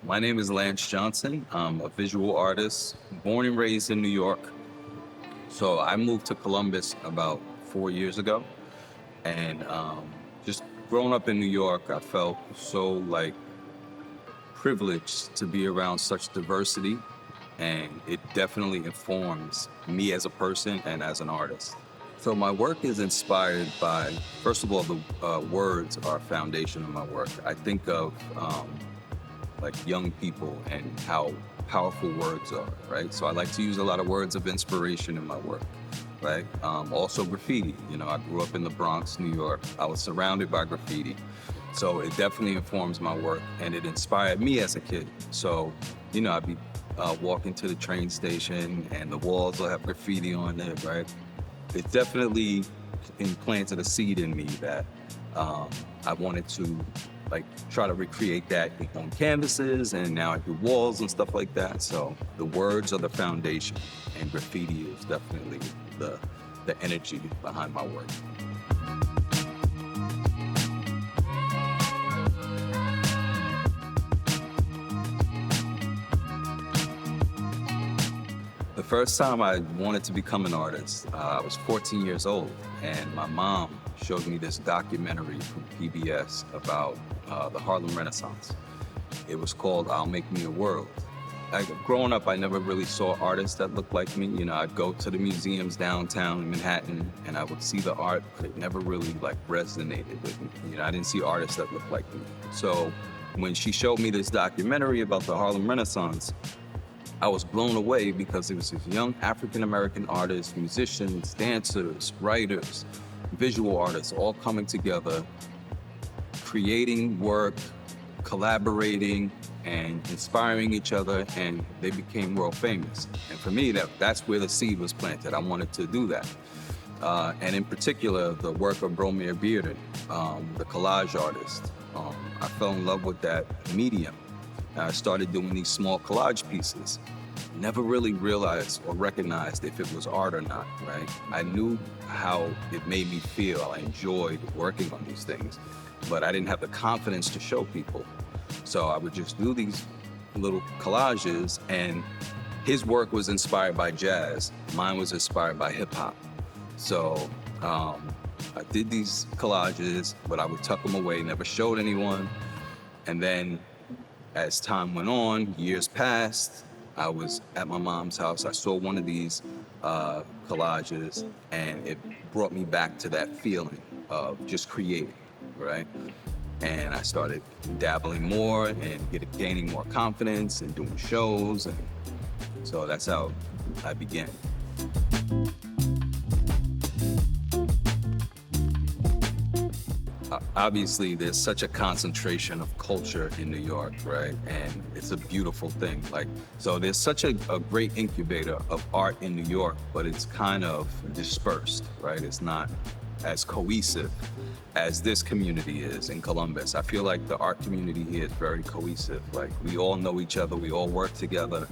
My name is Lance Johnson. I'm a visual artist, born and raised in New York. So I moved to Columbus about 4 years ago. And just growing up in New York, I felt so privileged to be around such diversity. And it definitely informs me as a person and as an artist. So my work is inspired by, first of all, the words are a foundation of my work. I think of young people and how powerful words are, right? So I like to use a lot of words of inspiration in my work, right? Also graffiti. I grew up in the Bronx, New York. I was surrounded by graffiti. So it definitely informs my work, and it inspired me as a kid. So, I'd be walking to the train station and the walls will have graffiti on it, right? It definitely implanted a seed in me that I wanted to try to recreate that on canvases, and now I do walls and stuff like that. So the words are the foundation, and graffiti is definitely the energy behind my work. The first time I wanted to become an artist, I was 14 years old, and my mom showed me this documentary from PBS about the Harlem Renaissance. It was called I'll Make Me a World. Growing up, I never really saw artists that looked like me. I'd go to the museums downtown in Manhattan, and I would see the art, but it never really resonated with me. I didn't see artists that looked like me. So when she showed me this documentary about the Harlem Renaissance, I was blown away because it was these young African-American artists, musicians, dancers, writers, visual artists all coming together, creating work, collaborating, and inspiring each other, and they became world famous. And for me, that's where the seed was planted. I wanted to do that. And in particular, the work of Bromere Bearden, the collage artist. I fell in love with that medium. I started doing these small collage pieces. Never really realized or recognized if it was art or not, right? I knew how it made me feel. I enjoyed working on these things, but I didn't have the confidence to show people. So I would just do these little collages, and his work was inspired by jazz. Mine was inspired by hip hop. So I did these collages, but I would tuck them away, never showed anyone. And then as time went on, years passed, I was at my mom's house. I saw one of these collages, and it brought me back to that feeling of just creating, right? And I started dabbling more and gaining more confidence and doing shows. And so that's how I began. Obviously, there's such a concentration of culture in New York, right? And it's a beautiful thing. So there's such a great incubator of art in New York, but it's kind of dispersed, right? It's not as cohesive as this community is in Columbus. I feel like the art community here is very cohesive. We all know each other, we all work together.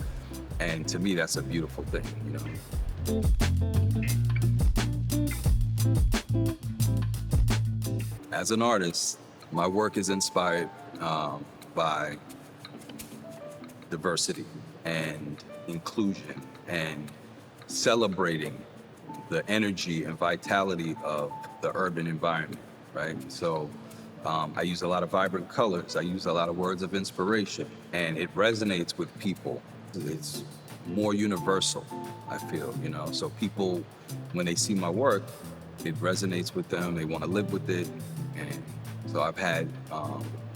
And to me, that's a beautiful thing, As an artist, my work is inspired by diversity and inclusion and celebrating the energy and vitality of the urban environment, right? So I use a lot of vibrant colors. I use a lot of words of inspiration, and it resonates with people. It's more universal, I feel, So people, when they see my work, it resonates with them. They want to live with it. And so I've had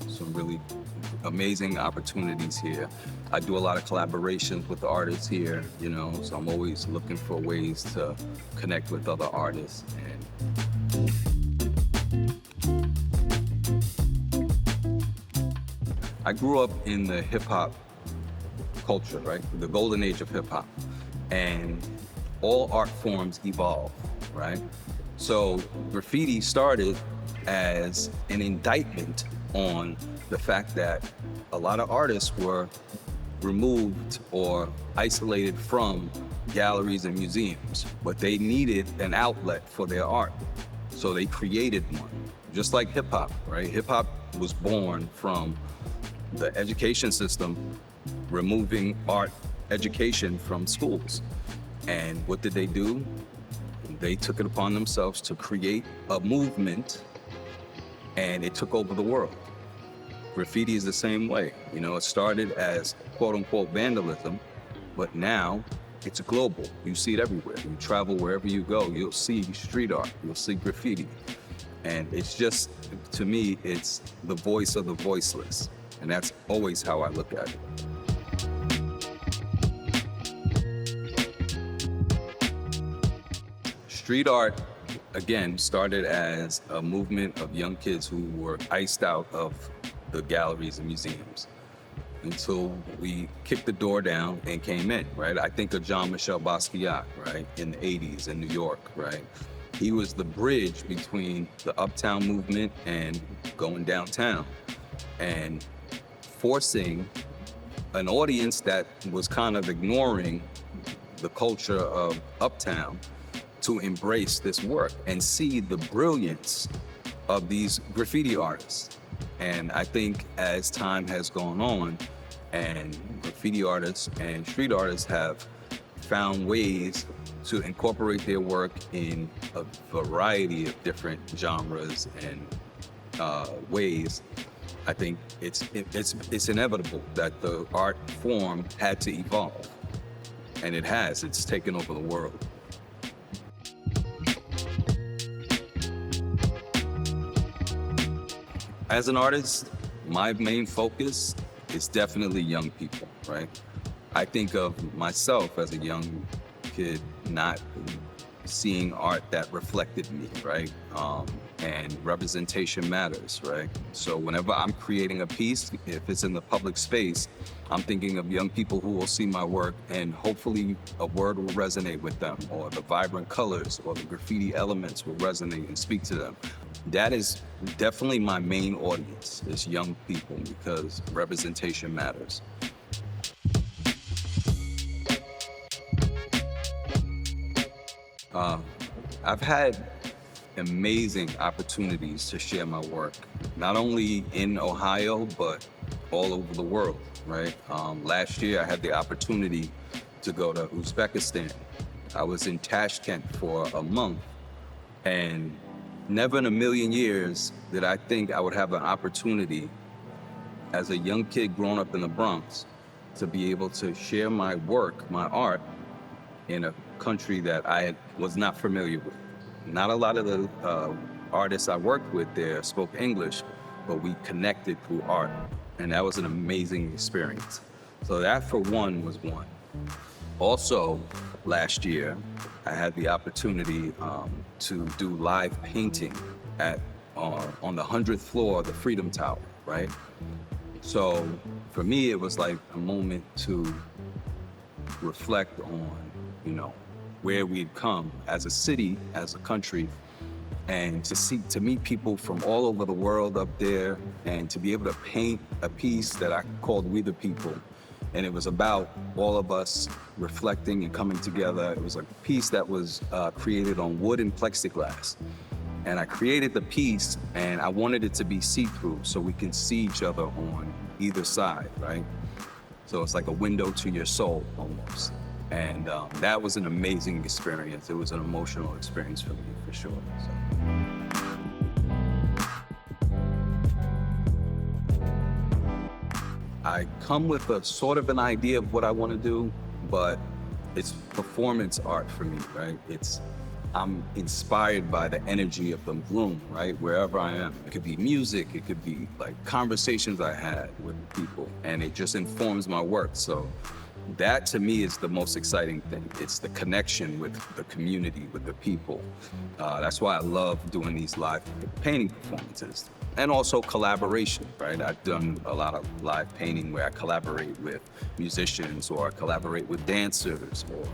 some really amazing opportunities here. I do a lot of collaborations with the artists here, so I'm always looking for ways to connect with other artists. I grew up in the hip hop culture, right? The golden age of hip hop. And all art forms evolve, right? So graffiti started as an indictment on the fact that a lot of artists were removed or isolated from galleries and museums, but they needed an outlet for their art. So they created one, just like hip hop, right? Hip hop was born from the education system removing art education from schools. And what did they do? They took it upon themselves to create a movement, and it took over the world. Graffiti is the same way. You know, it started as quote unquote vandalism, but now it's global. You see it everywhere. You travel wherever you go, you'll see street art, you'll see graffiti. And it's just, to me, it's the voice of the voiceless. And that's always how I look at it. Street art, again, started as a movement of young kids who were iced out of the galleries and museums until we kicked the door down and came in, right? I think of Jean-Michel Basquiat, right, in the 80s in New York, right? He was the bridge between the uptown movement and going downtown and forcing an audience that was kind of ignoring the culture of uptown to embrace this work and see the brilliance of these graffiti artists. And I think as time has gone on and graffiti artists and street artists have found ways to incorporate their work in a variety of different genres and ways, I think it's inevitable that the art form had to evolve. And it has. It's taken over the world. As an artist, my main focus is definitely young people, right? I think of myself as a young kid not seeing art that reflected me, right? And representation matters, right? So whenever I'm creating a piece, if it's in the public space, I'm thinking of young people who will see my work and hopefully a word will resonate with them, or the vibrant colors or the graffiti elements will resonate and speak to them. That is definitely my main audience, is young people, because representation matters. I've had amazing opportunities to share my work, not only in Ohio, but all over the world, right? Last year, I had the opportunity to go to Uzbekistan. I was in Tashkent for a month, and never in a million years did I think I would have an opportunity as a young kid growing up in the Bronx to be able to share my work, my art, in a country that I was not familiar with. Not a lot of the artists I worked with there spoke English, but we connected through art, and that was an amazing experience. So that, for one, was one. Also, last year, I had the opportunity to do live painting on the 100th floor of the Freedom Tower, right? So for me, it was like a moment to reflect on, where we've come as a city, as a country, and to meet people from all over the world up there, and to be able to paint a piece that I called We the People. And it was about all of us reflecting and coming together. It was a piece that was created on wood and plexiglass. And I created the piece, and I wanted it to be see-through so we can see each other on either side, right? So it's like a window to your soul, almost. And that was an amazing experience. It was an emotional experience for me, for sure. So. I come with a sort of an idea of what I want to do, but it's performance art for me, right? I'm inspired by the energy of the room, right? Wherever I am. It could be music, it could be like conversations I had with people, and it just informs my work. So that, to me, is the most exciting thing. It's the connection with the community, with the people. That's why I love doing these live painting performances. And also collaboration, right? I've done a lot of live painting where I collaborate with musicians, or I collaborate with dancers or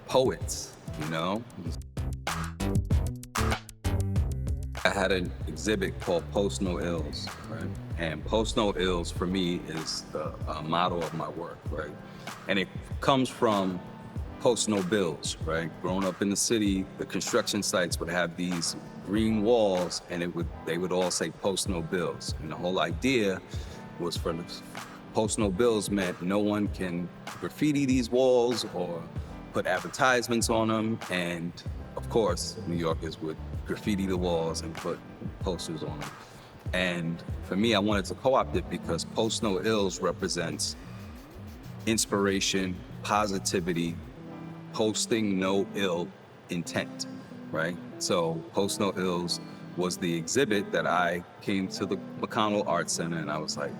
poets, I had an exhibit called Post No Ills, right? And Post No Ills, for me, is the motto of my work, right? And it comes from Post No Bills, right? Growing up in the city, the construction sites would have these green walls, and they would all say Post No Bills. And the whole idea was for this. Post no bills meant no one can graffiti these walls or put advertisements on them. And of course, New Yorkers would graffiti the walls and put posters on them. And for me, I wanted to co-opt it because Post No Ills represents inspiration, positivity, posting no ill intent, right? So Post No Ills was the exhibit that I came to the McConnell Art Center, and I was like,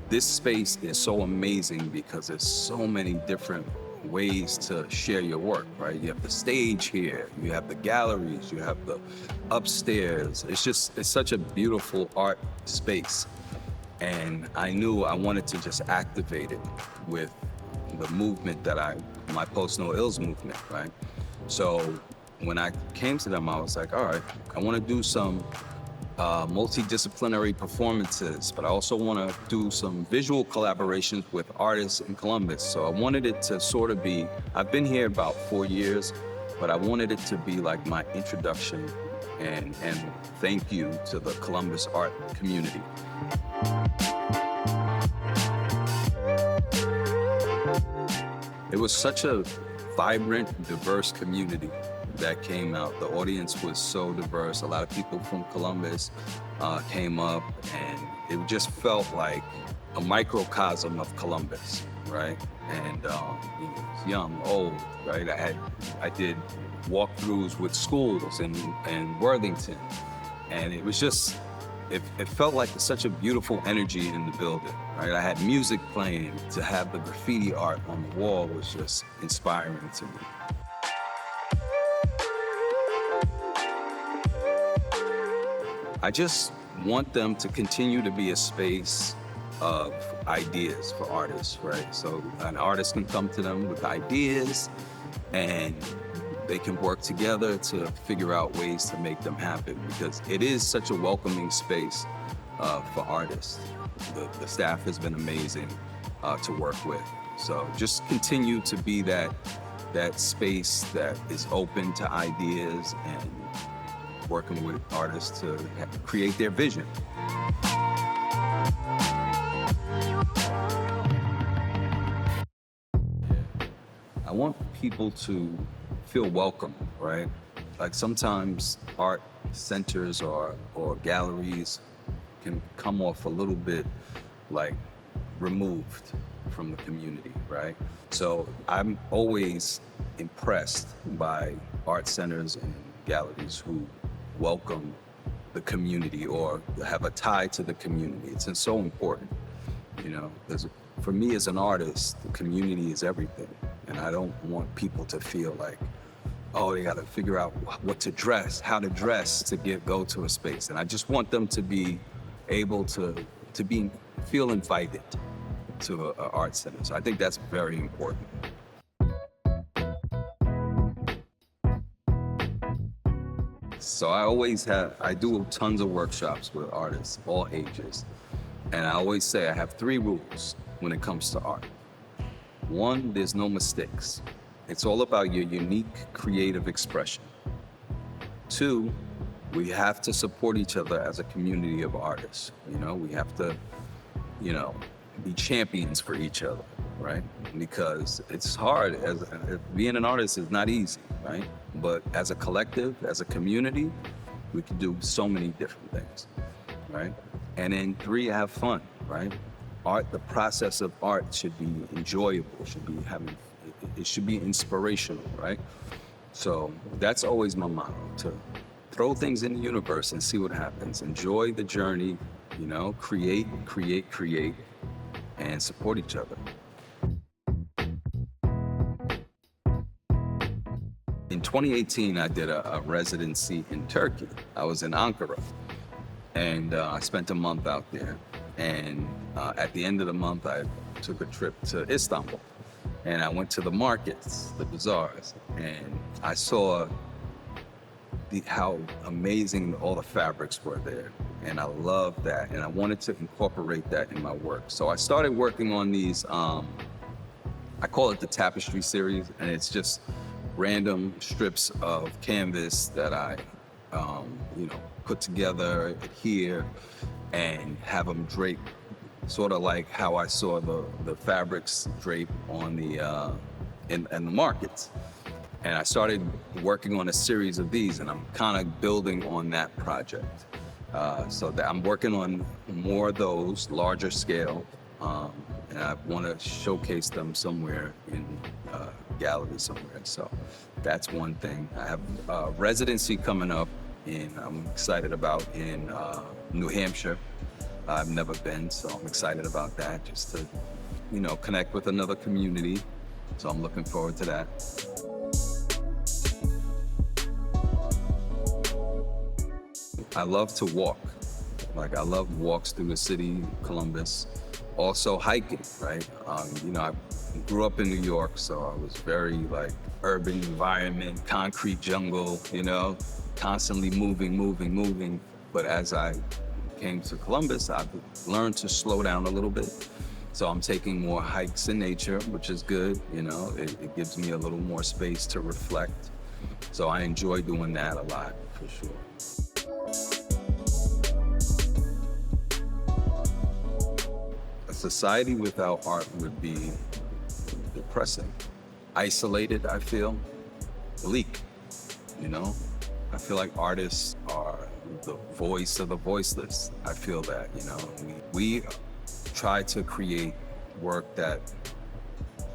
this space is so amazing because there's so many different ways to share your work, right? You have the stage here, you have the galleries, you have the upstairs. It's such a beautiful art space. And I knew I wanted to just activate it with the movement my Post No Ills movement, right? So when I came to them, I was like, all right, I want to do some multidisciplinary performances, but I also want to do some visual collaborations with artists in Columbus. So I wanted it to sort of be, I've been here about 4 years, but I wanted it to be like my introduction and thank you to the Columbus art community. It was such a vibrant, diverse community that came out. The audience was so diverse. A lot of people from Columbus came up, and it just felt like a microcosm of Columbus, right? And young, old, right? I did walkthroughs with schools in Worthington, and it was just, it felt like such a beautiful energy in the building, right? I had music playing. To have the graffiti art on the wall was just inspiring to me. I just want them to continue to be a space of ideas for artists, right? So an artist can come to them with ideas and they can work together to figure out ways to make them happen, because it is such a welcoming space for artists. The staff has been amazing to work with. So just continue to be that space that is open to ideas and working with artists to create their vision. I want people to feel welcome, right? Like sometimes art centers or galleries can come off a little bit like removed from the community, right? So I'm always impressed by art centers and galleries who welcome the community or have a tie to the community. It's so important, you know, because for me as an artist, the community is everything. And I don't want people to feel like, oh, they got to figure out what to dress, how to dress to go to a space. And I just want them to be able to feel invited to an art center. So I think that's very important. So I do tons of workshops with artists, all ages. And I always say I have 3 rules when it comes to art. 1, there's no mistakes. It's all about your unique creative expression. 2, we have to support each other as a community of artists. You know, we have to, be champions for each other, right? Because it's hard. Being an artist is not easy, right? But as a collective, as a community, we can do so many different things, right? And then 3, have fun, right? Art, the process of art should be enjoyable, it should be inspirational, right? So that's always my motto, to throw things in the universe and see what happens. Enjoy the journey, create, and support each other. In 2018, I did a residency in Turkey. I was in Ankara, and I spent a month out there. And at the end of the month, I took a trip to Istanbul. And I went to the markets, the bazaars, and I saw how amazing all the fabrics were there. And I loved that, and I wanted to incorporate that in my work. So I started working on these, I call it the tapestry series, and it's just random strips of canvas that I, put together here and have them draped sort of like how I saw the fabrics drape on the in the markets. And I started working on a series of these, and I'm kind of building on that project. So that I'm working on more of those, larger scale, and I want to showcase them somewhere in gallery somewhere. So that's one thing. I have residency coming up, I'm excited about in New Hampshire. I've never been, so I'm excited about that, just to, connect with another community. So I'm looking forward to that. I love to walk. Like, I love walks through the city, Columbus. Also hiking, right? I grew up in New York, so I was very urban environment, concrete jungle, constantly moving. But as I came to Columbus, I've learned to slow down a little bit. So I'm taking more hikes in nature, which is good. It gives me a little more space to reflect. So I enjoy doing that a lot, for sure. A society without art would be depressing. Isolated, I feel. Bleak, I feel like artists are the voice of the voiceless. I feel that, we try to create work that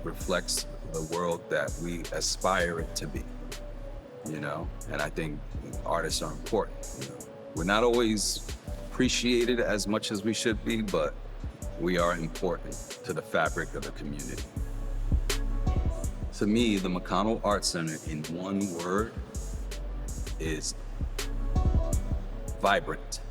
reflects the world that we aspire it to be, and I think artists are important. We're not always appreciated as much as we should be, but we are important to the fabric of the community. To me, the McConnell Art Center, in one word, is vibrant.